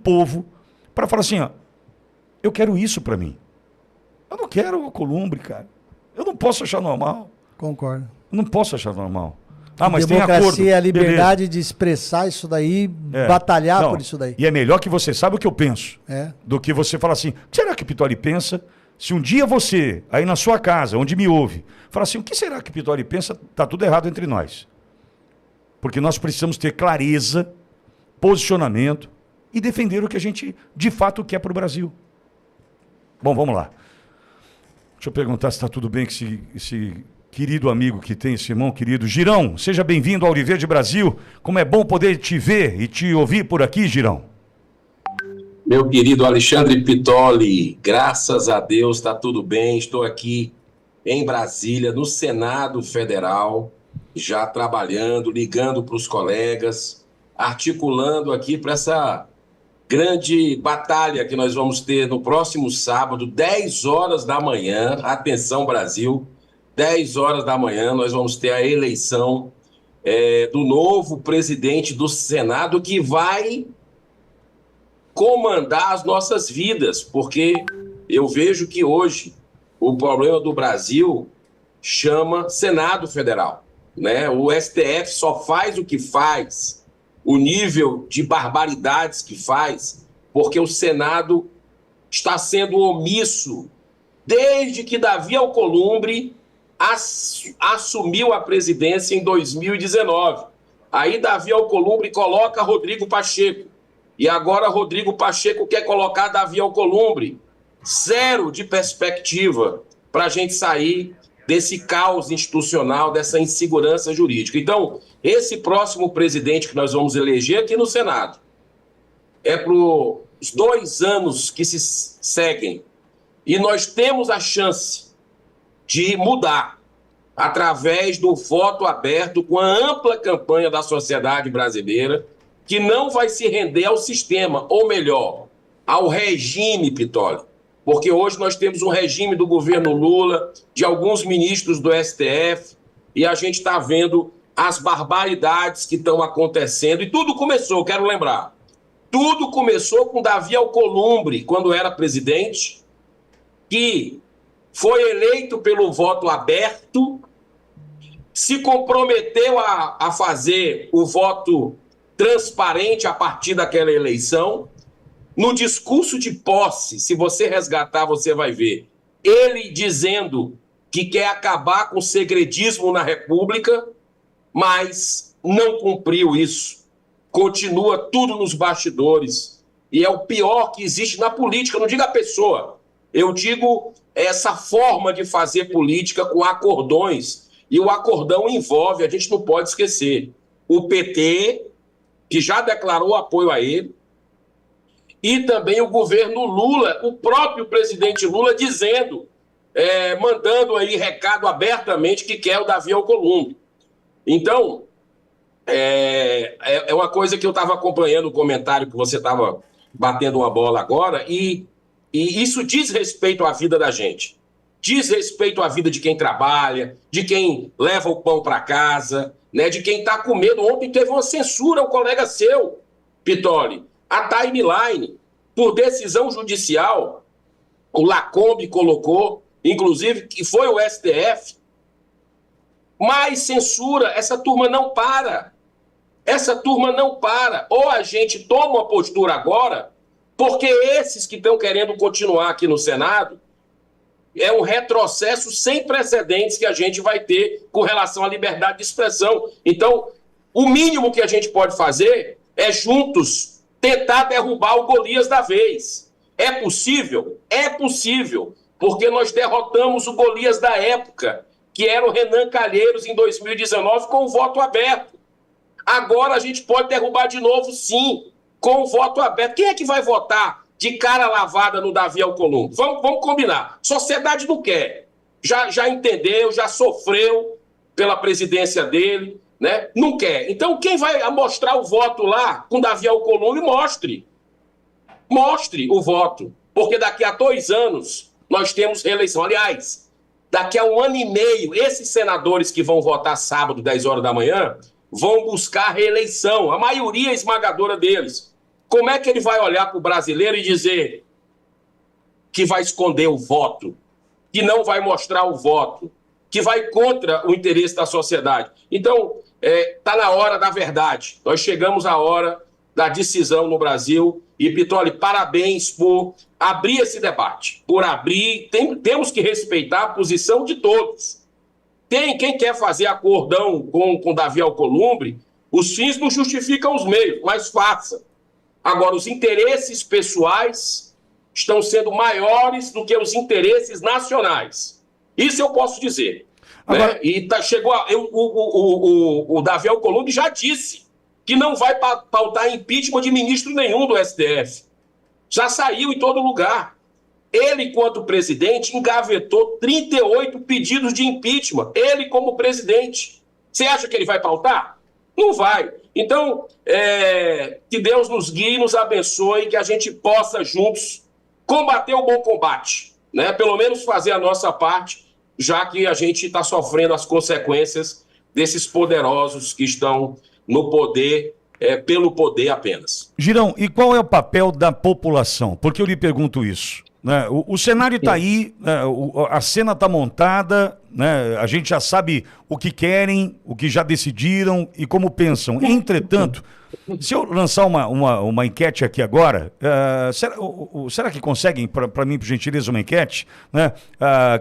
povo para falar assim, ó, eu quero isso para mim. Eu não quero o Alcolumbre, cara. Eu não posso achar normal. Concordo. Eu não posso achar normal. Ah, mas tem democracia acordo. é a liberdade Beleza. de expressar isso daí, batalhar Não, por isso daí. E é melhor que você saiba o que eu penso. É. Do que você falar assim, o que será que o Pitoli pensa? Se um dia você, aí na sua casa, onde me ouve, falar assim, o que será que o Pitoli pensa? Tá tudo errado entre nós. Porque nós precisamos ter clareza, posicionamento e defender o que a gente de fato quer para o Brasil. Bom, vamos lá. Deixa eu perguntar se está tudo bem com esse querido amigo que tem, esse irmão querido. Girão, seja bem-vindo ao Auriverde Brasil. Como é bom poder te ver e te ouvir por aqui, Girão. Meu querido Alexandre Pitoli, graças a Deus está tudo bem. Estou aqui em Brasília, no Senado Federal, já trabalhando, ligando para os colegas, articulando aqui para essa grande batalha que nós vamos ter no próximo sábado, 10 horas da manhã. Atenção, Brasil, 10 horas da manhã nós vamos ter a eleição do novo presidente do Senado, que vai comandar as nossas vidas, porque eu vejo que hoje o problema do Brasil chama Senado Federal, né? O STF só faz o que faz, o nível de barbaridades que faz, porque o Senado está sendo omisso desde que Davi Alcolumbre assumiu a presidência em 2019. Aí Davi Alcolumbre coloca Rodrigo Pacheco. E agora Rodrigo Pacheco quer colocar Davi Alcolumbre. Zero de perspectiva para a gente sair desse caos institucional, dessa insegurança jurídica. Então, esse próximo presidente que nós vamos eleger aqui no Senado é para os 2 anos que se seguem. E nós temos a chance de mudar através do voto aberto, com a ampla campanha da sociedade brasileira, que não vai se render ao sistema, ou melhor, ao regime, Pitoli. Porque hoje nós temos um regime do governo Lula, de alguns ministros do STF, e a gente está vendo as barbaridades que estão acontecendo. E tudo começou, quero lembrar, tudo começou com Davi Alcolumbre, quando era presidente, que foi eleito pelo voto aberto, se comprometeu a fazer o voto transparente a partir daquela eleição. No discurso de posse, se você resgatar, você vai ver ele dizendo que quer acabar com o segredismo na República, mas não cumpriu isso. Continua tudo nos bastidores. E é o pior que existe na política. Eu não digo a pessoa, eu digo essa forma de fazer política com acordões. E o acordão envolve, a gente não pode esquecer, o PT, que já declarou apoio a ele, e também o governo Lula, o próprio presidente Lula dizendo, mandando aí recado abertamente que quer o Davi Alcolumbre. Então, é uma coisa que eu estava acompanhando o comentário que você estava batendo uma bola agora, e isso diz respeito à vida da gente. Diz respeito à vida de quem trabalha, de quem leva o pão para casa, né, de quem está com medo. Ontem teve uma censura ao colega seu, Pitoli, a timeline, por decisão judicial, o Lacombe colocou, inclusive, que foi o STF. Mais censura, essa turma não para. Essa turma não para. Ou a gente toma uma postura agora, porque esses que estão querendo continuar aqui no Senado, é um retrocesso sem precedentes que a gente vai ter com relação à liberdade de expressão. Então, o mínimo que a gente pode fazer é juntos tentar derrubar o Golias da vez. É possível? É possível, porque nós derrotamos o Golias da época, que era o Renan Calheiros em 2019 com o voto aberto. Agora a gente pode derrubar de novo, sim, com o voto aberto. Quem é que vai votar de cara lavada no Davi Alcolumbre? Vamos combinar. Sociedade não quer. Já entendeu, já sofreu pela presidência dele, né? Não quer. Então, quem vai mostrar o voto lá com Davi Alcolumbre, mostre. Mostre o voto. Porque daqui a 2 anos nós temos reeleição. Aliás, daqui a 1 ano e meio, esses senadores que vão votar sábado, 10 horas da manhã, vão buscar reeleição. A maioria esmagadora deles. Como é que ele vai olhar para o brasileiro e dizer que vai esconder o voto, que não vai mostrar o voto, que vai contra o interesse da sociedade? Então, está na hora da verdade. Nós chegamos à hora da decisão no Brasil. E, Pittoli, parabéns por abrir esse debate, por abrir. Temos que respeitar a posição de todos. Quem quer fazer acordão com Davi Alcolumbre, os fins não justificam os meios, mas faça. Agora, os interesses pessoais estão sendo maiores do que os interesses nacionais. Isso eu posso dizer. Agora... né? E o Davi Alcolumbre já disse que não vai pautar impeachment de ministro nenhum do STF. Já saiu em todo lugar. Ele, enquanto presidente, engavetou 38 pedidos de impeachment. Ele como presidente. Você acha que ele vai pautar? Não vai. Então, que Deus nos guie e nos abençoe, que a gente possa juntos combater o bom combate, né? Pelo menos fazer a nossa parte, já que a gente está sofrendo as consequências desses poderosos que estão no poder, pelo poder apenas. Girão, e qual é o papel da população? Porque eu lhe pergunto isso. Né? O cenário está aí, né? A cena está montada, né? A gente já sabe o que querem, o que já decidiram e como pensam. Entretanto, se eu lançar uma enquete aqui agora, será que conseguem, para mim, por gentileza, uma enquete? Né?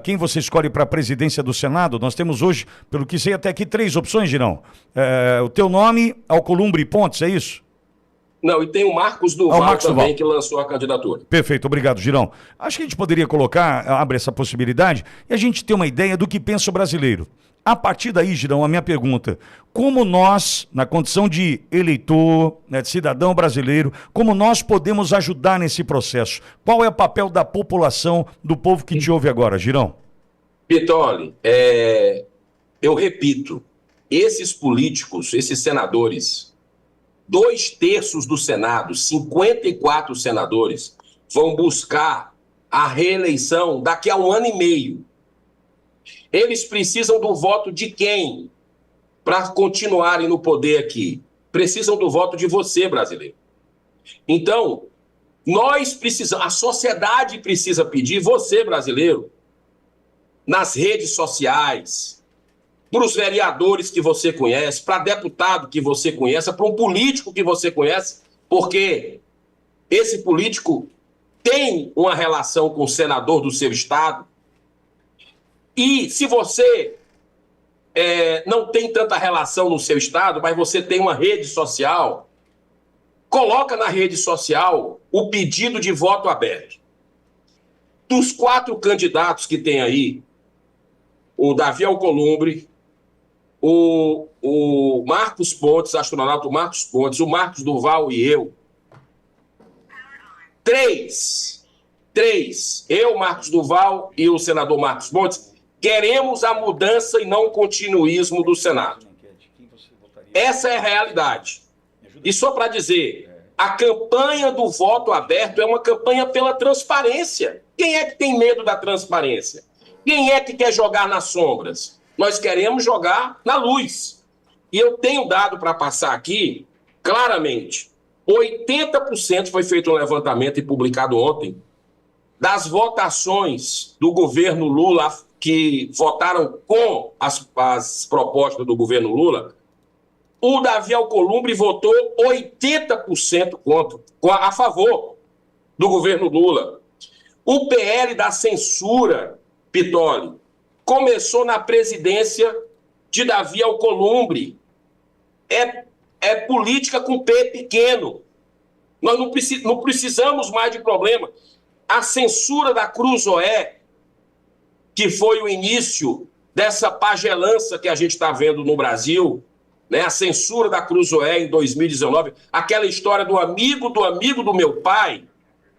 Quem você escolhe para a presidência do Senado? Nós temos hoje, pelo que sei, até aqui 3 opções, Girão. O teu nome, Alcolumbre Pontes, é isso? Não, e tem o Marcos Duval também, que lançou a candidatura. Perfeito, obrigado, Girão. Acho que a gente poderia colocar, abre essa possibilidade, e a gente ter uma ideia do que pensa o brasileiro. A partir daí, Girão, a minha pergunta, como nós, na condição de eleitor, né, de cidadão brasileiro, como nós podemos ajudar nesse processo? Qual é o papel da população, do povo que te ouve agora, Girão? Pittoli, eu repito, esses políticos, esses senadores, 2/3 do Senado, 54 senadores, vão buscar a reeleição daqui a 1 ano e meio. Eles precisam do voto de quem para continuarem no poder aqui? Precisam do voto de você, brasileiro. Então, nós precisamos, a sociedade precisa pedir, você, brasileiro, nas redes sociais, para os vereadores que você conhece, para deputado que você conhece, para um político que você conhece, porque esse político tem uma relação com o senador do seu estado. E se você não tem tanta relação no seu estado, mas você tem uma rede social, coloca na rede social o pedido de voto aberto. Dos 4 candidatos que tem aí, o Davi Alcolumbre, o Marcos Pontes, astronauta Marcos Pontes, o Marcos Duval e eu. 3, eu, Marcos Duval e o senador Marcos Pontes, queremos a mudança e não o continuismo do Senado. Essa é a realidade. E só para dizer, a campanha do voto aberto é uma campanha pela transparência. Quem é que tem medo da transparência? Quem é que quer jogar nas sombras? Nós queremos jogar na luz. E eu tenho dado para passar aqui, claramente, 80% foi feito um levantamento e publicado ontem, das votações do governo Lula, que votaram com as propostas do governo Lula, o Davi Alcolumbre votou 80% a favor do governo Lula. O PL da censura, Pittoli, começou na presidência de Davi Alcolumbre. É política com P pequeno. Nós não precisamos mais de problema. A censura da Cruzoé, que foi o início dessa pagelança que a gente está vendo no Brasil, né? A censura da Cruzoé em 2019, aquela história do amigo do meu pai,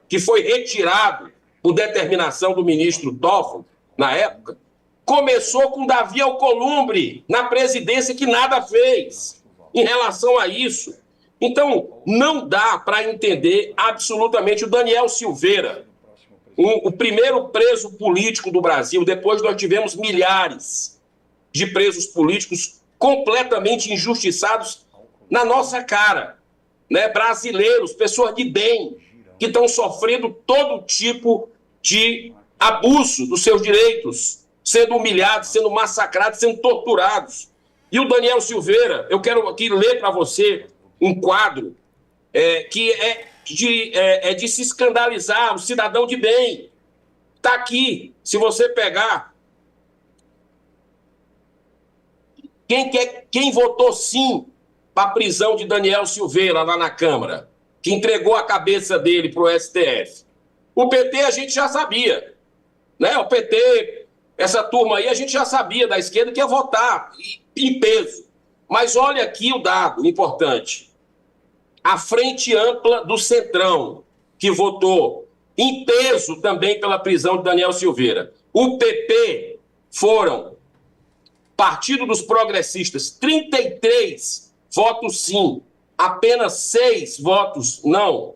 que foi retirado por determinação do ministro Toffoli, na época, começou com Davi Alcolumbre na presidência, que nada fez em relação a isso. Então, não dá para entender absolutamente. O Daniel Silveira, o primeiro preso político do Brasil, depois nós tivemos milhares de presos políticos completamente injustiçados na nossa cara. né, brasileiros, pessoas de bem, que estão sofrendo todo tipo de abuso dos seus direitos, sendo humilhados, sendo massacrados, sendo torturados. E o Daniel Silveira, eu quero aqui ler para você um quadro que é de se escandalizar, um cidadão de bem. Está aqui, se você pegar. Quem votou sim para a prisão de Daniel Silveira lá na Câmara, que entregou a cabeça dele para o STF? O PT a gente já sabia, né? O PT, essa turma aí, a gente já sabia da esquerda que ia votar em peso. Mas olha aqui o dado importante. A Frente Ampla do Centrão, que votou em peso também pela prisão de Daniel Silveira. O PP foram, Partido dos Progressistas, 33 votos sim, apenas 6 votos não.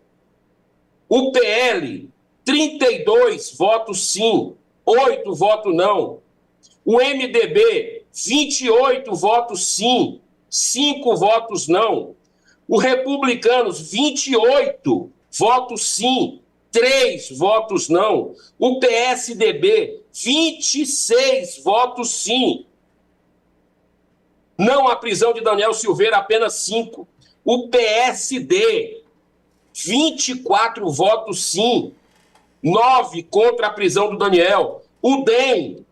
O PL, 32 votos sim, 8 votos não. O MDB, 28 votos sim, 5 votos não. O Republicanos, 28 votos sim, 3 votos não. O PSDB, 26 votos sim. Não à prisão de Daniel Silveira, apenas 5. O PSD, 24 votos sim, 9 contra a prisão do Daniel. O DEM,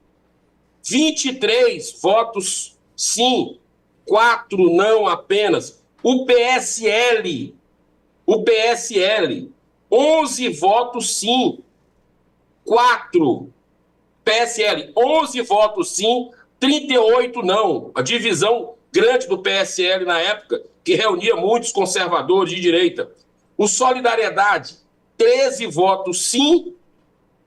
23 votos sim, 4 não apenas. O PSL, 11 votos sim, 4. PSL, 11 votos sim, 38 não. A divisão grande do PSL na época, que reunia muitos conservadores de direita. O Solidariedade, 13 votos sim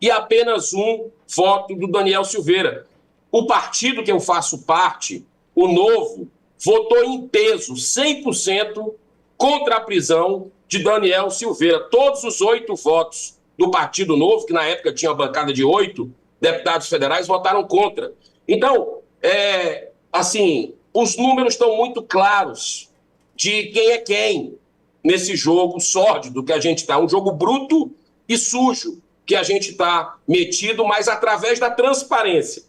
e apenas 1 voto do Daniel Silveira. O partido que eu faço parte, o Novo, votou em peso, 100% contra a prisão de Daniel Silveira. Todos os 8 votos do Partido Novo, que na época tinha uma bancada de 8 deputados federais, votaram contra. Então, os números estão muito claros de quem é quem nesse jogo sórdido que a gente está. Um jogo bruto e sujo que a gente está metido, mas através da transparência,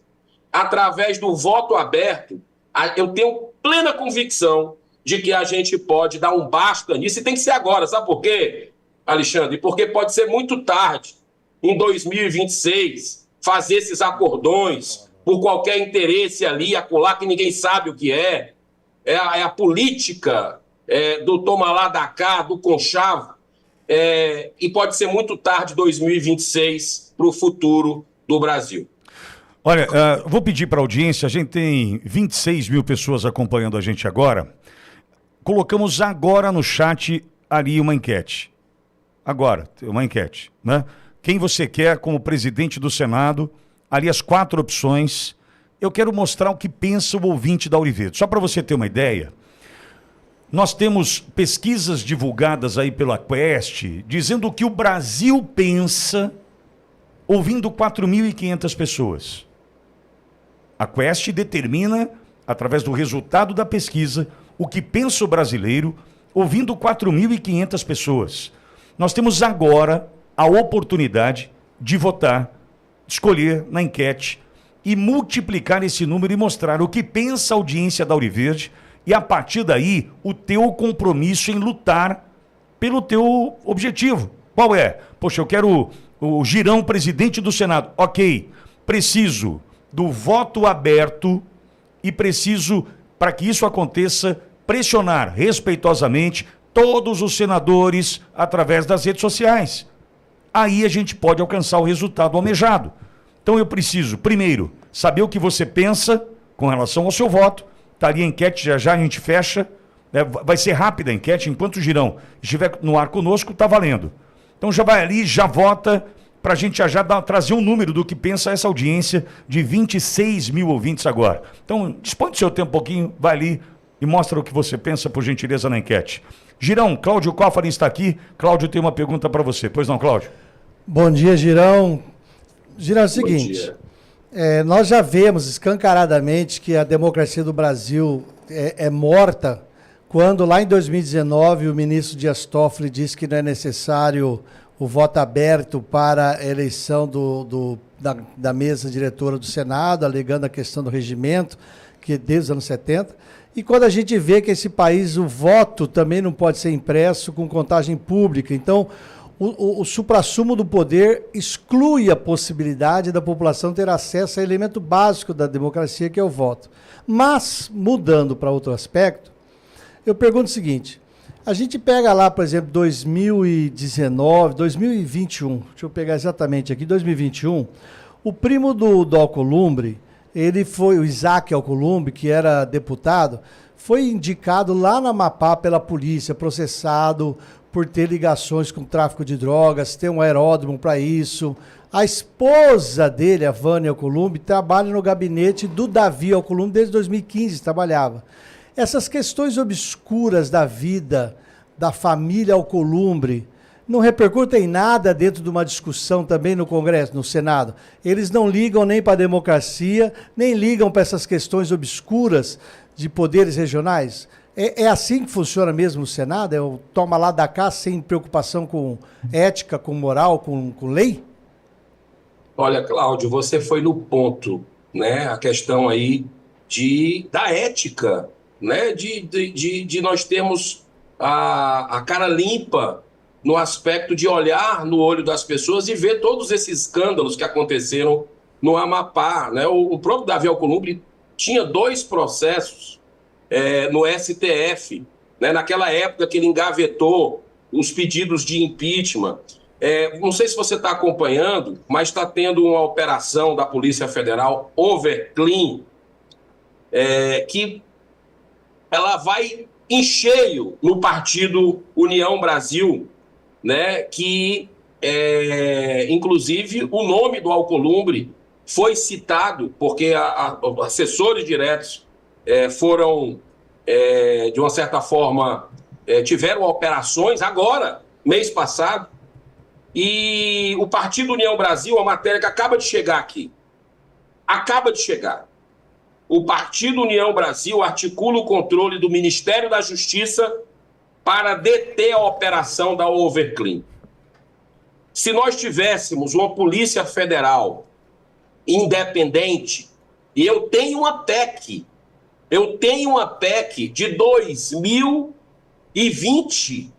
através do voto aberto, eu tenho plena convicção de que a gente pode dar um basta nisso, e tem que ser agora. Sabe por quê, Alexandre? Porque pode ser muito tarde, em 2026, fazer esses acordões por qualquer interesse ali, acolá, que ninguém sabe o que é. É a política do toma lá, da cá, do conchavo. E pode ser muito tarde, 2026, para o futuro do Brasil. Olha, vou pedir para a audiência, a gente tem 26 mil pessoas acompanhando a gente agora. Colocamos agora no chat ali uma enquete. Agora, uma enquete, né? Quem você quer como presidente do Senado? Ali as 4 opções. Eu quero mostrar o que pensa o ouvinte da Ouro Verde. Só para você ter uma ideia, nós temos pesquisas divulgadas aí pela Quest, dizendo o que o Brasil pensa, ouvindo 4.500 pessoas. A Quest determina, através do resultado da pesquisa, o que pensa o brasileiro, ouvindo 4.500 pessoas. Nós temos agora a oportunidade de votar, escolher na enquete e multiplicar esse número e mostrar o que pensa a audiência da Ouro Verde e, a partir daí, o teu compromisso em lutar pelo teu objetivo. Qual é? Poxa, eu quero o Girão presidente do Senado. Ok, preciso do voto aberto e preciso, para que isso aconteça, pressionar respeitosamente todos os senadores através das redes sociais. Aí a gente pode alcançar o resultado almejado. Então eu preciso, primeiro, saber o que você pensa com relação ao seu voto. Está ali a enquete, já a gente fecha. Vai ser rápida a enquete, enquanto o Girão estiver no ar conosco, está valendo. Então já vai ali, já vota, para a gente já trazer um número do que pensa essa audiência de 26 mil ouvintes agora. Então dispõe do seu tempo um pouquinho, vai ali e mostra o que você pensa, por gentileza, na enquete. Girão, Cláudio Coffarin está aqui. Cláudio tem uma pergunta para você. Pois não, Cláudio? Bom dia, Girão. Girão, é o seguinte, nós já vemos escancaradamente que a democracia do Brasil é morta quando lá em 2019 o ministro Dias Toffoli disse que não é necessário o voto aberto para a eleição da mesa diretora do Senado, alegando a questão do regimento, que desde os anos 70. E quando a gente vê que esse país, o voto também não pode ser impresso com contagem pública. Então, o suprassumo do poder exclui a possibilidade da população ter acesso ao elemento básico da democracia, que é o voto. Mas, mudando para outro aspecto, eu pergunto o seguinte: a gente pega lá, por exemplo, 2019, 2021, deixa eu pegar exatamente aqui, 2021, o primo do Alcolumbre, ele foi, o Isaac Alcolumbre, que era deputado, foi indicado lá na Amapá pela polícia, processado por ter ligações com tráfico de drogas, ter um aeródromo para isso. A esposa dele, a Vânia Alcolumbre, trabalha no gabinete do Davi Alcolumbre desde 2015, trabalhava. Essas questões obscuras da vida da família Alcolumbre não repercutem em nada dentro de uma discussão também no Congresso, no Senado. Eles não ligam nem para a democracia, nem ligam para essas questões obscuras de poderes regionais. É assim que funciona mesmo no Senado? É o toma lá da cá sem preocupação com ética, com moral, com lei? Olha, Cláudio, você foi no ponto, né? A questão aí da ética, né? De nós termos a cara limpa no aspecto de olhar no olho das pessoas e ver todos esses escândalos que aconteceram no Amapá, né? O próprio Davi Alcolumbre tinha 2 processos no STF, né? Naquela época que ele engavetou os pedidos de impeachment. Não sei se você está acompanhando, mas está tendo uma operação da Polícia Federal, Overclean, que ela vai em cheio no partido União Brasil, né? Que, inclusive, o nome do Alcolumbre foi citado, porque assessores diretos foram, de uma certa forma, tiveram operações agora, mês passado, e o Partido União Brasil, a matéria que acaba de chegar aqui, o Partido União Brasil articula o controle do Ministério da Justiça para deter a operação da Overclean. Se nós tivéssemos uma Polícia Federal independente, e eu tenho uma PEC de 2020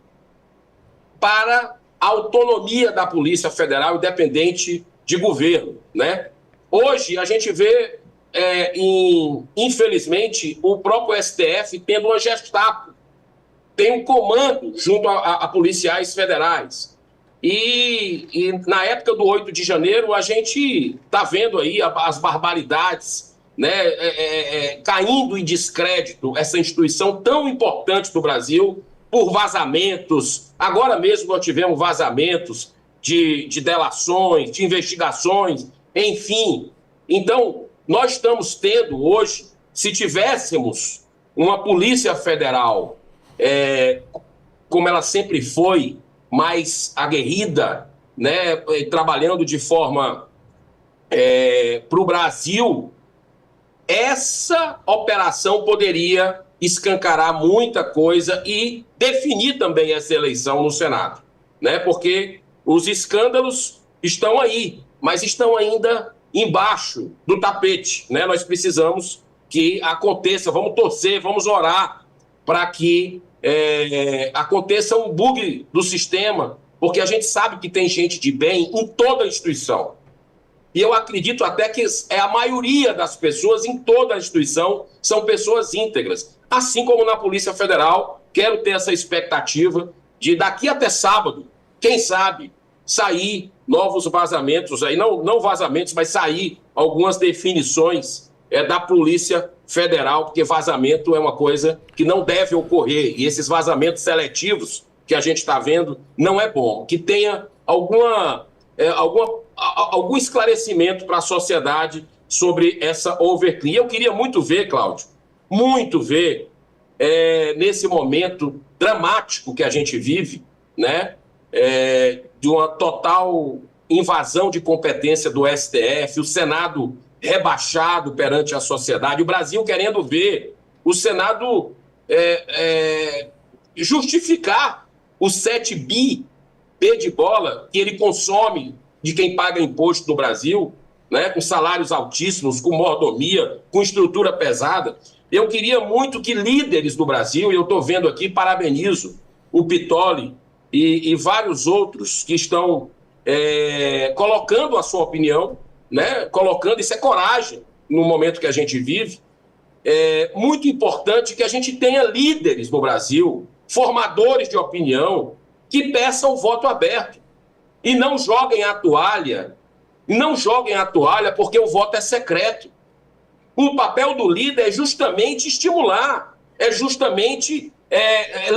para a autonomia da Polícia Federal independente de governo, né? Hoje a gente vê, infelizmente, o próprio STF tendo uma Gestapo, tem um comando junto a policiais federais. E na época do 8 de janeiro, a gente está vendo aí as barbaridades, né, caindo em descrédito essa instituição tão importante do Brasil por vazamentos. Agora mesmo nós tivemos vazamentos de delações, de investigações, enfim. Então, nós estamos tendo hoje, se tivéssemos uma Polícia Federal, como ela sempre foi, mais aguerrida, né, trabalhando de forma para o Brasil, essa operação poderia escancarar muita coisa e definir também essa eleição no Senado, né? Porque os escândalos estão aí, mas estão ainda embaixo do tapete, né? Nós precisamos que aconteça, vamos torcer, vamos orar para que aconteça um bug do sistema, porque a gente sabe que tem gente de bem em toda a instituição. E eu acredito até que a maioria das pessoas em toda a instituição são pessoas íntegras. Assim como na Polícia Federal, quero ter essa expectativa de daqui até sábado, quem sabe, sair novos vazamentos, aí, não vazamentos, mas sair algumas definições da Polícia Federal, porque vazamento é uma coisa que não deve ocorrer. E esses vazamentos seletivos que a gente está vendo não é bom. Que tenha algum esclarecimento para a sociedade sobre essa Overclean. Eu queria muito ver, Cláudio, nesse momento dramático que a gente vive, né, de uma total invasão de competência do STF, o Senado rebaixado perante a sociedade, o Brasil querendo ver o Senado justificar os 7 bi P de bola que ele consome de quem paga imposto no Brasil, né, com salários altíssimos, com mordomia, com estrutura pesada. Eu queria muito que líderes do Brasil, e eu estou vendo aqui, parabenizo o Pittoli e vários outros que estão colocando a sua opinião, né, colocando, isso é coragem no momento que a gente vive. É muito importante que a gente tenha líderes no Brasil, formadores de opinião, que peçam o voto aberto e não joguem a toalha, porque o voto é secreto. O papel do líder é justamente estimular, é justamente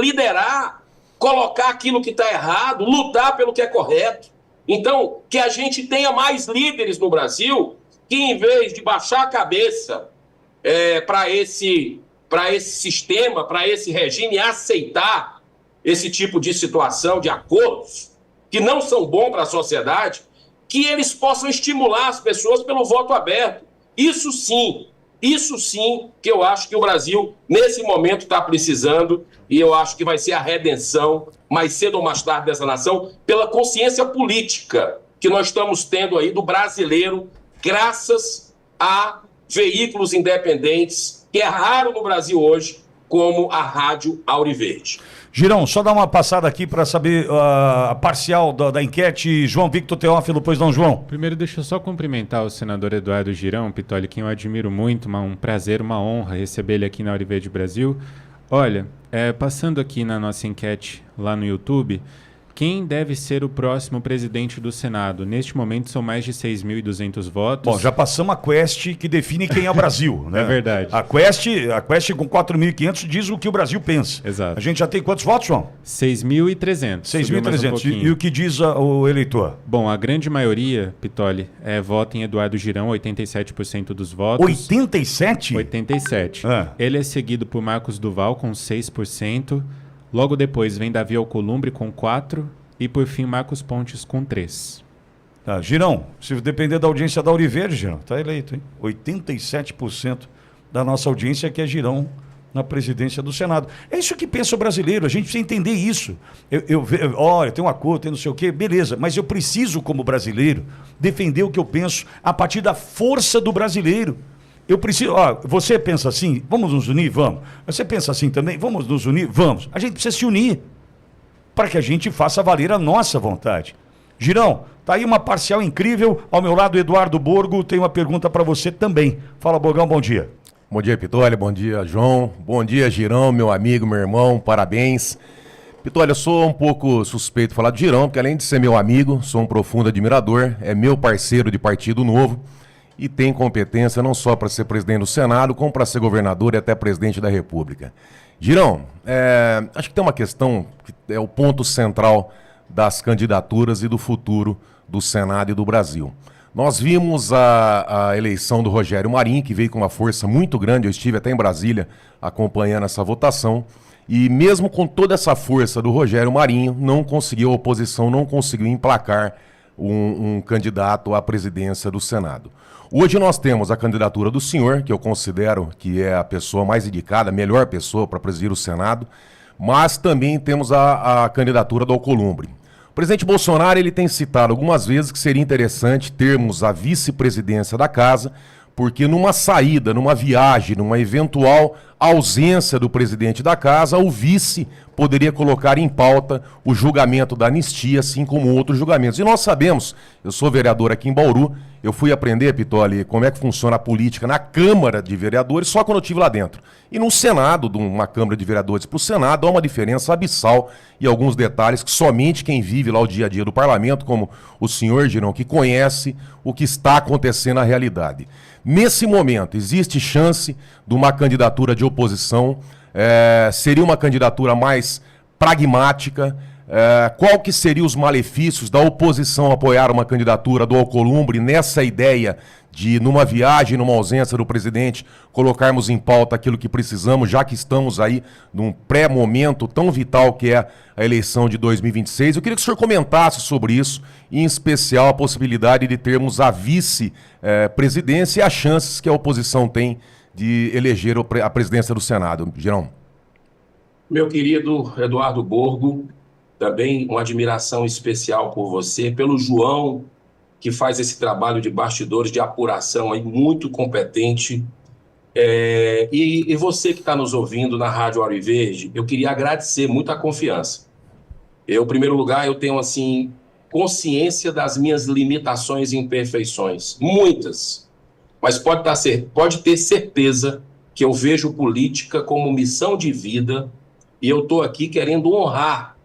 liderar, colocar aquilo que está errado, lutar pelo que é correto. Então, que a gente tenha mais líderes no Brasil que, em vez de baixar a cabeça para esse sistema, para esse regime, aceitar esse tipo de situação, de acordos que não são bons para a sociedade, que eles possam estimular as pessoas pelo voto aberto. Isso sim que eu acho que o Brasil, nesse momento, está precisando, e eu acho que vai ser a redenção, mais cedo ou mais tarde, dessa nação, pela consciência política que nós estamos tendo aí do brasileiro, graças a veículos independentes, que é raro no Brasil hoje, como a Rádio Auriverde. Girão, só dar uma passada aqui para saber a parcial da enquete. João Victor Teófilo, pois não, João? Primeiro, deixa eu só cumprimentar o senador Eduardo Girão, Pittoli, quem eu admiro muito, um prazer, uma honra receber ele aqui na Auriverde Brasil. Olha, passando aqui na nossa enquete lá no YouTube, quem deve ser o próximo presidente do Senado? Neste momento são mais de 6.200 votos. Bom, já passamos a Quest que define quem é o Brasil, né? É verdade. A Quest com 4.500 diz o que o Brasil pensa. Exato. A gente já tem quantos votos, João? 6.300. 6.300. E o que diz o eleitor? Bom, a grande maioria, Pittoli, vota em Eduardo Girão, 87% dos votos. 87? 87. Ele é seguido por Marcos Duval, com 6%. Logo depois vem Davi Alcolumbre com 4% e por fim Marcos Pontes com 3%. Tá, Girão, se depender da audiência da Auriverde, Girão, tá eleito, hein? 87% da nossa audiência que é Girão na presidência do Senado. É isso que pensa o brasileiro, a gente precisa entender isso. Olha, tem um acordo, tem não sei o quê, beleza, mas eu preciso, como brasileiro, defender o que eu penso a partir da força do brasileiro. Eu preciso, você pensa assim, vamos nos unir? Vamos. Você pensa assim também, vamos nos unir? Vamos. A gente precisa se unir para que a gente faça valer a nossa vontade. Girão, tá aí uma parcial incrível. Ao meu lado, Eduardo Borgo, tem uma pergunta para você também. Fala, Borgão, bom dia. Bom dia, Pittoli, bom dia, João. Bom dia, Girão, meu amigo, meu irmão, parabéns. Pittoli, eu sou um pouco suspeito de falar de Girão, porque além de ser meu amigo, sou um profundo admirador, é meu parceiro de Partido Novo, e tem competência não só para ser presidente do Senado, como para ser governador e até presidente da República. Girão, acho que tem uma questão que é o ponto central das candidaturas e do futuro do Senado e do Brasil. Nós vimos a eleição do Rogério Marinho, que veio com uma força muito grande, eu estive até em Brasília acompanhando essa votação, e mesmo com toda essa força do Rogério Marinho, a oposição não conseguiu emplacar um candidato à presidência do Senado. Hoje nós temos a candidatura do senhor, que eu considero que é a pessoa mais indicada, a melhor pessoa para presidir o Senado, mas também temos a candidatura do Alcolumbre. O presidente Bolsonaro ele tem citado algumas vezes que seria interessante termos a vice-presidência da casa, porque numa saída, numa viagem, numa eventual ausência do presidente da casa, o vice poderia colocar em pauta o julgamento da anistia, assim como outros julgamentos. E nós sabemos, eu sou vereador aqui em Bauru, eu fui aprender, Pittoli, como é que funciona a política na Câmara de Vereadores só quando eu estive lá dentro. E no Senado, de uma Câmara de Vereadores para o Senado, há uma diferença abissal e alguns detalhes que somente quem vive lá o dia a dia do parlamento, como o senhor, Girão, que conhece o que está acontecendo na realidade. Nesse momento, existe chance de uma candidatura de oposição, seria uma candidatura mais pragmática. Qual que seriam os malefícios da oposição apoiar uma candidatura do Alcolumbre nessa ideia de, numa viagem, numa ausência do presidente, colocarmos em pauta aquilo que precisamos, já que estamos aí num pré-momento tão vital que é a eleição de 2026. Eu queria que o senhor comentasse sobre isso, em especial a possibilidade de termos a vice-presidência e as chances que a oposição tem de eleger a presidência do Senado. Girão. Meu querido Eduardo Borgo, também uma admiração especial por você, pelo João, que faz esse trabalho de bastidores, de apuração aí, muito competente. E você que está nos ouvindo na Rádio Auro Verde, eu queria agradecer muito a confiança. Em primeiro lugar, eu tenho, assim, consciência das minhas limitações e imperfeições, muitas. Mas pode ter certeza que eu vejo política como missão de vida e eu estou aqui querendo honrar,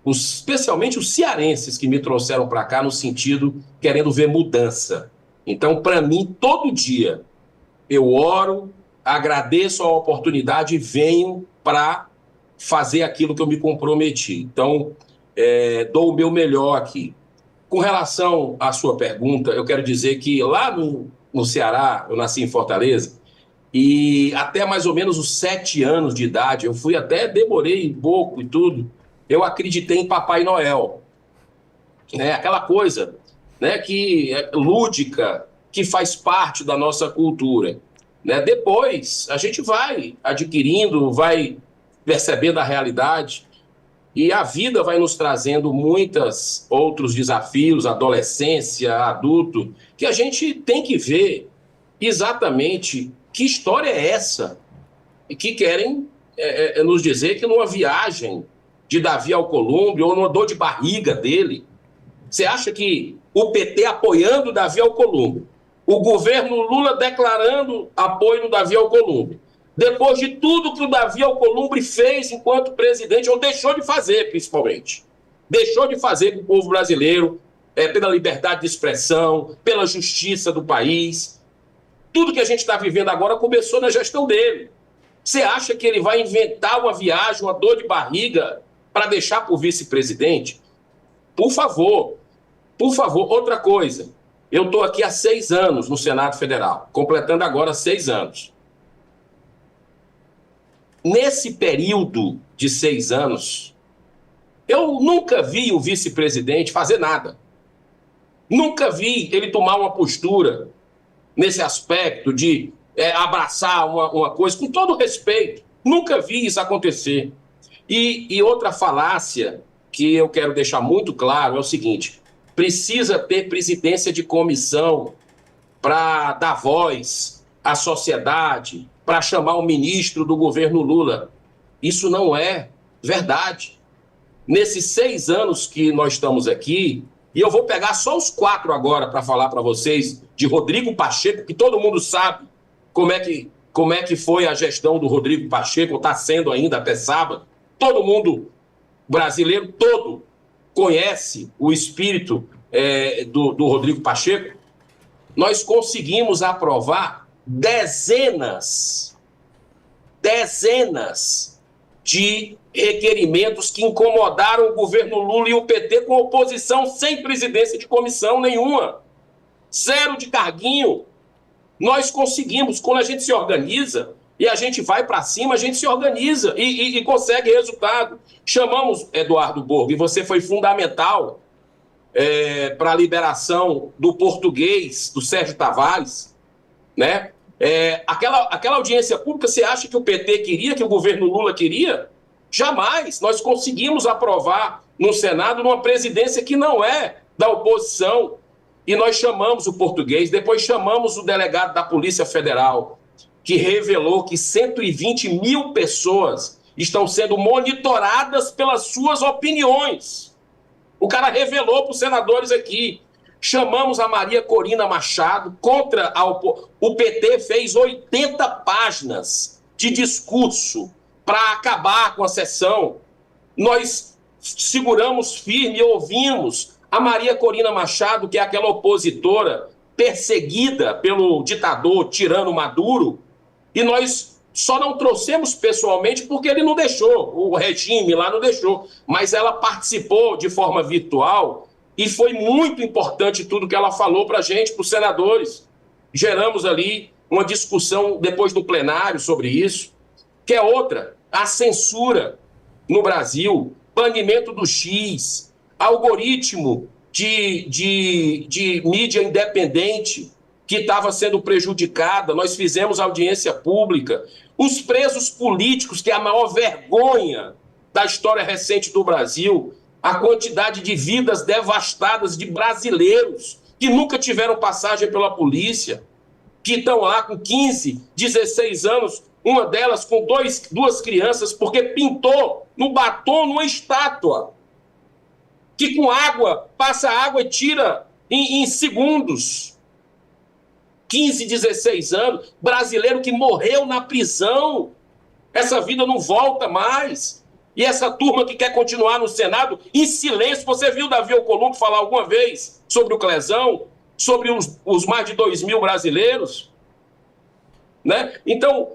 especialmente os cearenses que me trouxeram para cá no sentido querendo ver mudança. Então, para mim, todo dia eu oro, agradeço a oportunidade e venho para fazer aquilo que eu me comprometi. Então, dou o meu melhor aqui. Com relação à sua pergunta, eu quero dizer que lá no Ceará, eu nasci em Fortaleza, e até mais ou menos os 7 anos de idade, demorei um pouco e tudo, eu acreditei em Papai Noel. Aquela coisa, né, que é lúdica, que faz parte da nossa cultura. Depois, a gente vai adquirindo, vai percebendo a realidade, e a vida vai nos trazendo muitos outros desafios, adolescência, adulto, que a gente tem que ver exatamente que história é essa, e que querem nos dizer que numa viagem de Davi Alcolumbre ou numa dor de barriga dele, você acha que o PT apoiando Davi Alcolumbre, o governo Lula declarando apoio no Davi Alcolumbre, depois de tudo que o Davi Alcolumbre fez enquanto presidente, ou deixou de fazer, principalmente, deixou de fazer com o povo brasileiro, pela liberdade de expressão, pela justiça do país, tudo que a gente está vivendo agora começou na gestão dele. Você acha que ele vai inventar uma viagem, uma dor de barriga para deixar para o vice-presidente? Por favor. Outra coisa, eu estou aqui há 6 anos no Senado Federal, completando agora 6 anos. Nesse período de 6 anos, eu nunca vi o vice-presidente fazer nada. Nunca vi ele tomar uma postura nesse aspecto de abraçar uma coisa, com todo respeito. Nunca vi isso acontecer. E outra falácia que eu quero deixar muito claro é o seguinte: precisa ter presidência de comissão para dar voz à sociedade, para chamar o ministro do governo Lula. Isso não é verdade. Nesses 6 anos que nós estamos aqui, e eu vou pegar só os 4 agora para falar para vocês de Rodrigo Pacheco, que todo mundo sabe como é que foi a gestão do Rodrigo Pacheco, está sendo ainda até sábado. Todo mundo, brasileiro todo, conhece o espírito do Rodrigo Pacheco. Nós conseguimos aprovar dezenas de requerimentos que incomodaram o governo Lula e o PT com oposição, sem presidência de comissão nenhuma. 0 de carguinho. Nós conseguimos, quando a gente se organiza e a gente vai para cima, a gente se organiza e consegue resultado. Chamamos, Eduardo Borgo, e você foi fundamental para a liberação do português, do Sérgio Tavares, né? Aquela audiência pública, você acha que o PT queria, que o governo Lula queria? Jamais. Nós conseguimos aprovar no Senado numa presidência que não é da oposição. E nós chamamos o português, depois chamamos o delegado da Polícia Federal, que revelou que 120 mil pessoas estão sendo monitoradas pelas suas opiniões. O cara revelou para os senadores aqui. Chamamos a Maria Corina Machado contra o PT fez 80 páginas de discurso para acabar com a sessão. Nós seguramos firme e ouvimos a Maria Corina Machado, que é aquela opositora perseguida pelo ditador tirano Maduro, e nós só não trouxemos pessoalmente porque ele não deixou, o regime lá não deixou, mas ela participou de forma virtual e foi muito importante tudo que ela falou para a gente, para os senadores. Geramos ali uma discussão depois do plenário sobre isso, que é outra, a censura no Brasil, banimento do X, algoritmo de mídia independente que estava sendo prejudicada, nós fizemos audiência pública. Os presos políticos, que é a maior vergonha da história recente do Brasil, a quantidade de vidas devastadas de brasileiros que nunca tiveram passagem pela polícia, que estão lá com 15, 16 anos, uma delas com duas crianças, porque pintou no batom numa estátua, que com água, passa água e tira em segundos. 15, 16 anos, brasileiro que morreu na prisão. Essa vida não volta mais. E essa turma que quer continuar no Senado, em silêncio. Você viu Davi Alcolumbre falar alguma vez sobre o Clezão? Sobre os mais de 2.000 brasileiros? Né? Então,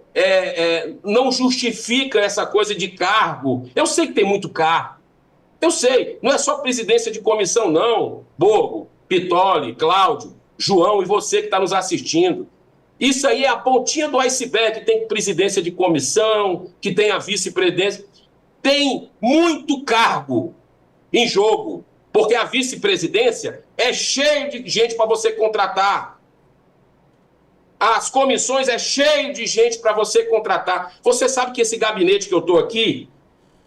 não justifica essa coisa de cargo. Eu sei que tem muito cargo. Eu sei. Não é só presidência de comissão, não. Borgo, Pitoli, Cláudio, João e você que está nos assistindo. Isso aí é a pontinha do iceberg. Tem presidência de comissão, que tem a vice-presidência. Tem muito cargo em jogo, porque a vice-presidência é cheia de gente para você contratar. As comissões é cheio de gente para você contratar. Você sabe que esse gabinete que eu estou aqui,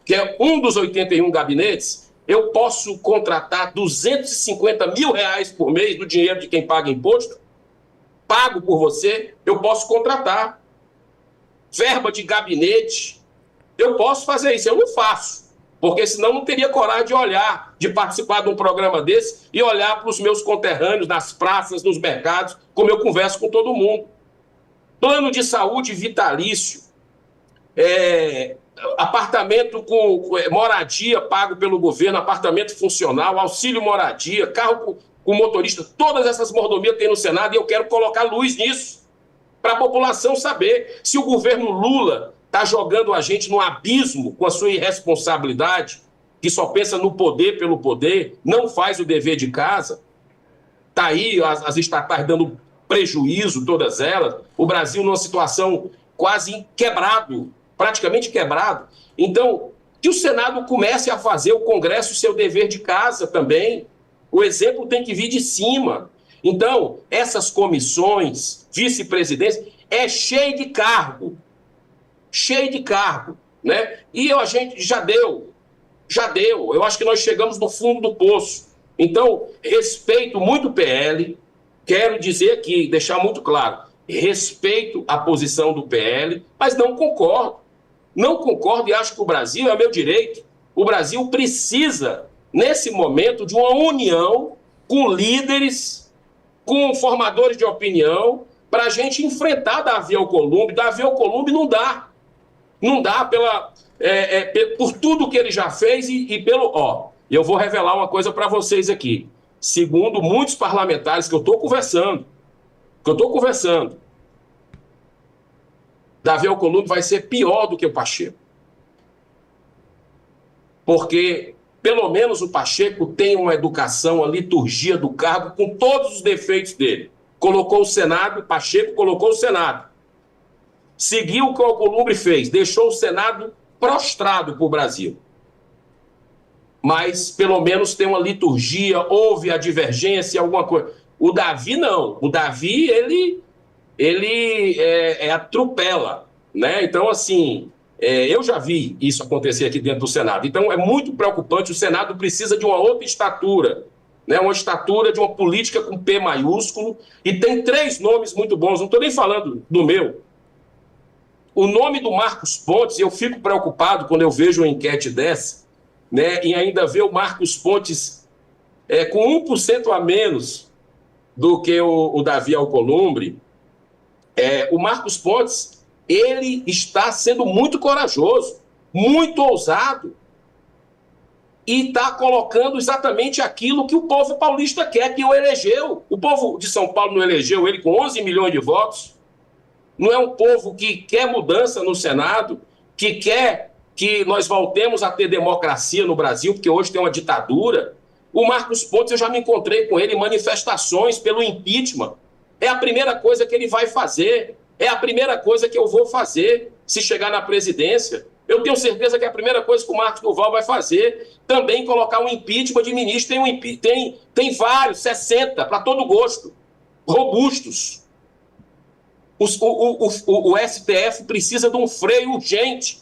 que é um dos 81 gabinetes, eu posso contratar 250 mil reais por mês do dinheiro de quem paga imposto, pago por você, eu posso contratar. Verba de gabinete, eu posso fazer isso, eu não faço, porque senão não teria coragem de olhar, de participar de um programa desse e olhar para os meus conterrâneos nas praças, nos mercados, como eu converso com todo mundo. Plano de saúde vitalício, apartamento com moradia pago pelo governo, apartamento funcional, auxílio moradia, carro com motorista, todas essas mordomias tem no Senado e eu quero colocar luz nisso, para a população saber se o governo Lula está jogando a gente no abismo com a sua irresponsabilidade, que só pensa no poder pelo poder, não faz o dever de casa. Está aí as estatais dando prejuízo, todas elas, o Brasil numa situação quase quebrado, praticamente quebrado. Então, que o Senado comece a fazer, o Congresso, seu dever de casa também. O exemplo tem que vir de cima. Então, essas comissões, vice-presidência, é cheio de cargo, né? E a gente já deu. Eu acho que nós chegamos no fundo do poço. Então, respeito muito o PL, quero dizer aqui, deixar muito claro, respeito a posição do PL, mas não concordo. Não concordo e acho que o Brasil, é meu direito, o Brasil precisa, nesse momento, de uma união com líderes, com formadores de opinião, para a gente enfrentar Davi Alcolumbre. Davi Alcolumbre não dá. Não dá por tudo que ele já fez e pelo... eu vou revelar uma coisa para vocês aqui. Segundo muitos parlamentares que eu estou conversando, Davi Alcolumbre vai ser pior do que o Pacheco. Porque, pelo menos, o Pacheco tem uma educação, a liturgia do cargo, com todos os defeitos dele. Colocou o Senado, Pacheco colocou o Senado. Seguiu o que o Alcolumbre fez, deixou o Senado prostrado para o Brasil. Mas, pelo menos, tem uma liturgia, houve a divergência, alguma coisa. O Davi, não. O Davi, ele atropela, né? Então, assim, eu já vi isso acontecer aqui dentro do Senado. Então, é muito preocupante. O Senado precisa de uma outra estatura, né? Uma estatura de uma política com P maiúsculo. E tem 3 nomes muito bons. Não estou nem falando do meu. O nome do Marcos Pontes, eu fico preocupado quando eu vejo uma enquete dessa, né? E ainda ver o Marcos Pontes com 1% a menos do que o Davi Alcolumbre. O Marcos Pontes, ele está sendo muito corajoso, muito ousado, e está colocando exatamente aquilo que o povo paulista quer, que o elegeu. O povo de São Paulo não elegeu ele com 11 milhões de votos. Não é um povo que quer mudança no Senado, que quer que nós voltemos a ter democracia no Brasil, porque hoje tem uma ditadura. O Marcos Pontes, eu já me encontrei com ele em manifestações pelo impeachment. É a primeira coisa que ele vai fazer. É a primeira coisa que eu vou fazer se chegar na presidência. Eu tenho certeza que é a primeira coisa que o Marcos Duval vai fazer. Também colocar um impeachment de ministro. Tem vários, 60, para todo gosto. robustos. O STF precisa de um freio urgente.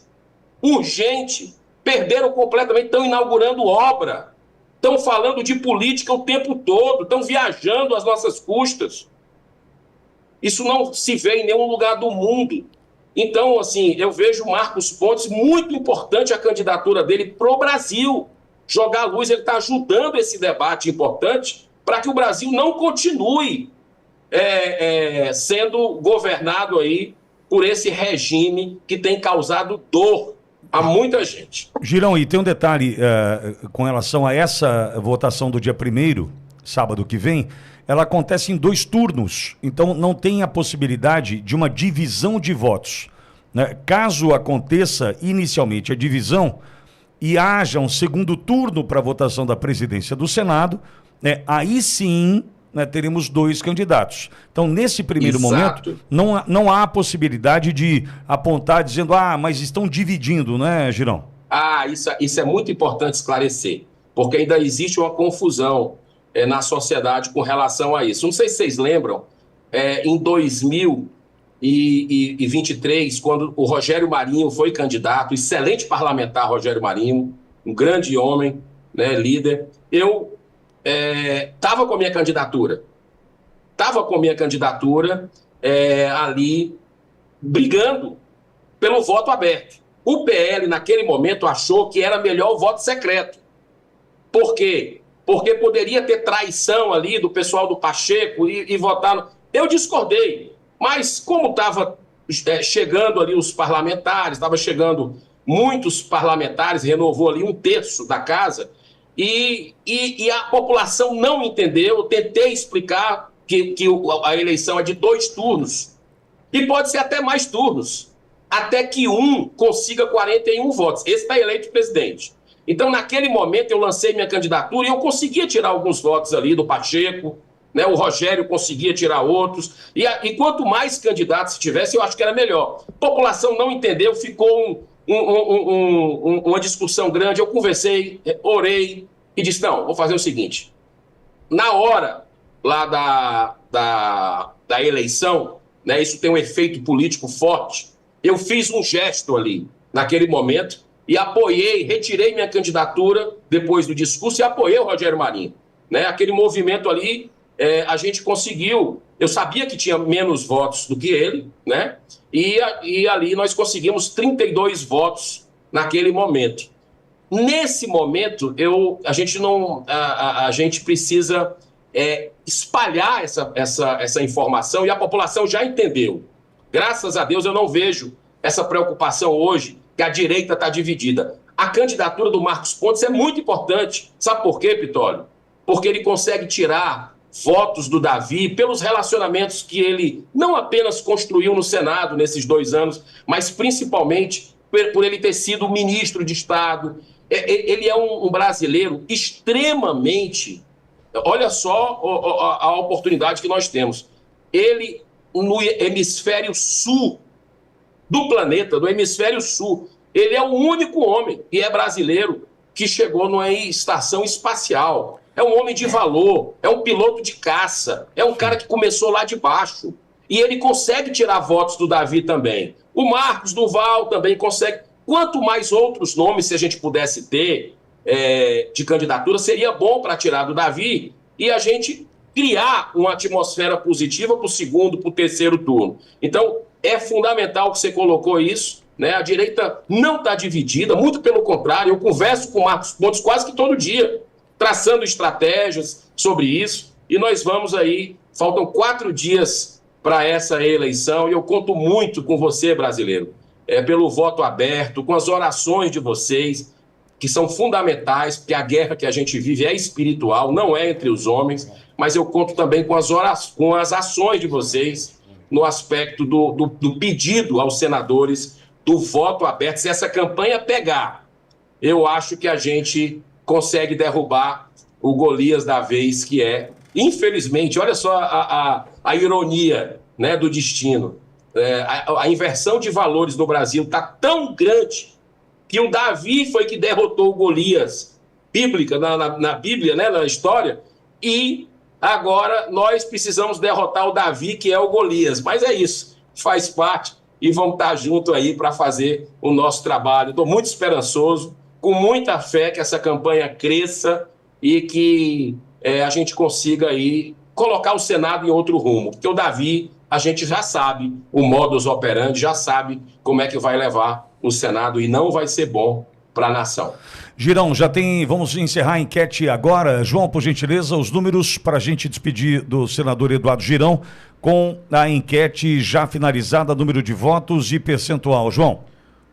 Urgente. Perderam completamente, estão inaugurando obra. Estão falando de política o tempo todo, estão viajando às nossas custas. Isso não se vê em nenhum lugar do mundo. Então, assim, eu vejo o Marcos Pontes muito importante a candidatura dele para o Brasil. Jogar a luz, ele está ajudando esse debate importante para que o Brasil não continue sendo governado aí por esse regime que tem causado dor a muita gente. Girão, e tem um detalhe com relação a essa votação do dia 1º, sábado que vem, ela acontece em 2 turnos, então não tem a possibilidade de uma divisão de votos, né? Caso aconteça inicialmente a divisão e haja um segundo turno para a votação da presidência do Senado, né, aí sim, né, teremos 2 candidatos. Então, nesse primeiro momento, não há possibilidade de apontar dizendo, mas estão dividindo, né, Girão? Isso é muito importante esclarecer, porque ainda existe uma confusão na sociedade com relação a isso. Não sei se vocês lembram, em 2023, quando o Rogério Marinho foi candidato, excelente parlamentar Rogério Marinho, um grande homem, né, líder, eu estava com a minha candidatura. Ali brigando pelo voto aberto. O PL, naquele momento, achou que era melhor o voto secreto. Por quê? Porque poderia ter traição ali do pessoal do Pacheco e votar... Eu discordei, mas como estava chegando ali os parlamentares, estava chegando muitos parlamentares, renovou ali 1/3 da casa... E a população não entendeu. Eu tentei explicar que a eleição é de 2 turnos. E pode ser até mais turnos. Até que um consiga 41 votos. Esse está eleito presidente. Então, naquele momento, eu lancei minha candidatura e eu conseguia tirar alguns votos ali do Pacheco, né? O Rogério conseguia tirar outros. E quanto mais candidatos tivesse, eu acho que era melhor. A população não entendeu, ficou uma discussão grande. Eu conversei, orei e disse, não, vou fazer o seguinte, na hora lá da eleição, né, isso tem um efeito político forte, eu fiz um gesto ali, naquele momento, e apoiei, retirei minha candidatura depois do discurso e apoiei o Rogério Marinho, né? Aquele movimento ali, a gente conseguiu, eu sabia que tinha menos votos do que ele, né? E ali nós conseguimos 32 votos naquele momento. Nesse momento, a gente precisa espalhar essa informação e a população já entendeu. Graças a Deus eu não vejo essa preocupação hoje que a direita está dividida. A candidatura do Marcos Pontes é muito importante. Sabe por quê, Pitólio? Porque ele consegue tirar votos do Davi pelos relacionamentos que ele não apenas construiu no Senado nesses 2 anos, mas principalmente por ele ter sido ministro de Estado. Ele é um brasileiro extremamente... Olha só a oportunidade que nós temos. Ele, no hemisfério sul do planeta, no hemisfério sul, ele é o único homem, e é brasileiro, que chegou numa estação espacial. É um homem de valor, é um piloto de caça, é um cara que começou lá de baixo. E ele consegue tirar votos do Davi também. O Marcos Duval também consegue. Quanto mais outros nomes, se a gente pudesse ter de candidatura, seria bom para tirar do Davi e a gente criar uma atmosfera positiva para o segundo, para o terceiro turno. Então, é fundamental que você colocou isso, né? A direita não está dividida, muito pelo contrário, eu converso com o Marcos Pontes quase que todo dia, traçando estratégias sobre isso, e nós vamos aí, faltam 4 dias para essa eleição, e eu conto muito com você, brasileiro, pelo voto aberto, com as orações de vocês, que são fundamentais, porque a guerra que a gente vive é espiritual, não é entre os homens, mas eu conto também com as ações de vocês no aspecto do pedido aos senadores do voto aberto. Se essa campanha pegar, eu acho que a gente consegue derrubar o Golias da vez, que é, infelizmente, olha só a ironia, né, do destino. A inversão de valores no Brasil está tão grande que o Davi foi que derrotou o Golias bíblica, na Bíblia, né, na história, e Agora nós precisamos derrotar o Davi, que é o Golias. Mas é isso, faz parte e vamos estar juntos aí para fazer o nosso trabalho. Estou muito esperançoso, com muita fé que essa campanha cresça e que a gente consiga aí colocar o Senado em outro rumo. Porque o Davi, a gente já sabe o modus operandi, já sabe como é que vai levar o Senado e não vai ser bom para a nação. Girão, vamos encerrar a enquete agora. João, por gentileza, os números para a gente despedir do senador Eduardo Girão com a enquete já finalizada, número de votos e percentual. João.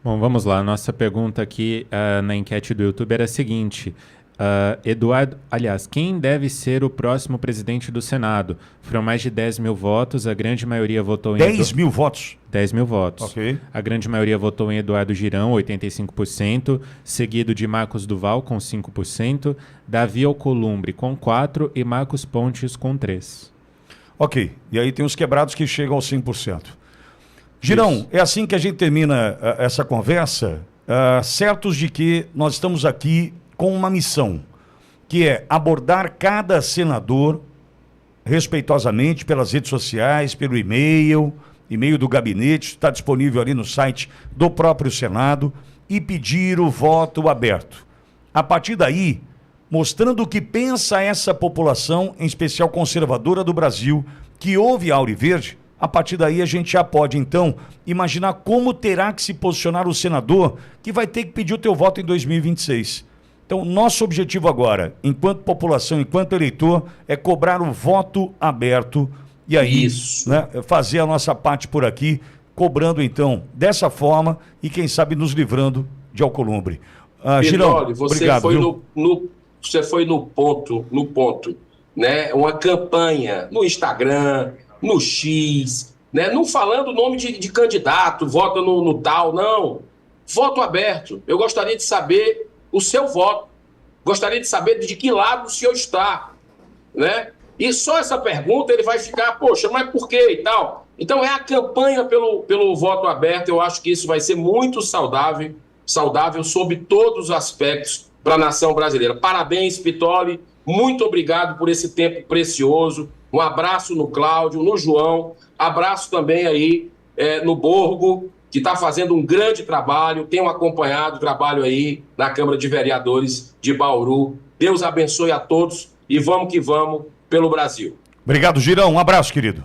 Bom, vamos lá. Nossa pergunta aqui na enquete do YouTube era a seguinte. Eduardo, aliás, quem deve ser o próximo presidente do Senado? Foram mais de 10 mil votos, a grande maioria votou em... 10 mil votos? 10 mil votos. Ok. A grande maioria votou em Eduardo Girão, 85%, seguido de Marcos Duval, com 5%, Davi Alcolumbre, com 4% e Marcos Pontes, com 3%. Ok, e aí tem os quebrados que chegam aos 100%. Girão, é assim que a gente termina essa conversa, certos de que nós estamos aqui com uma missão, que é abordar cada senador respeitosamente pelas redes sociais, pelo e-mail do gabinete, está disponível ali no site do próprio Senado, e pedir o voto aberto. A partir daí, mostrando o que pensa essa população, em especial conservadora do Brasil, que ouve Auro e Verde, a partir daí a gente já pode, então, imaginar como terá que se posicionar o senador que vai ter que pedir o teu voto em 2026. Então, nosso objetivo agora, enquanto população, enquanto eleitor, é cobrar o voto aberto e aí né, fazer a nossa parte por aqui, cobrando, então, dessa forma e, quem sabe, nos livrando de Alcolumbre. Girão, você obrigado. Você foi no ponto, né? Uma campanha no Instagram, no X, né? Não falando o nome de candidato, vota no tal, não. Voto aberto. Eu gostaria de saber o seu voto. Gostaria de saber de que lado o senhor está, né? E só essa pergunta ele vai ficar, poxa, mas por quê e tal? Então é a campanha pelo voto aberto. Eu acho que isso vai ser muito saudável sob todos os aspectos para a nação brasileira. Parabéns, Pitoli. Muito obrigado por esse tempo precioso. Um abraço no Cláudio, no João. Abraço também aí no Borgo, que está fazendo um grande trabalho. Tenho acompanhado o trabalho aí na Câmara de Vereadores de Bauru. Deus abençoe a todos e vamos que vamos pelo Brasil. Obrigado, Girão. Um abraço, querido.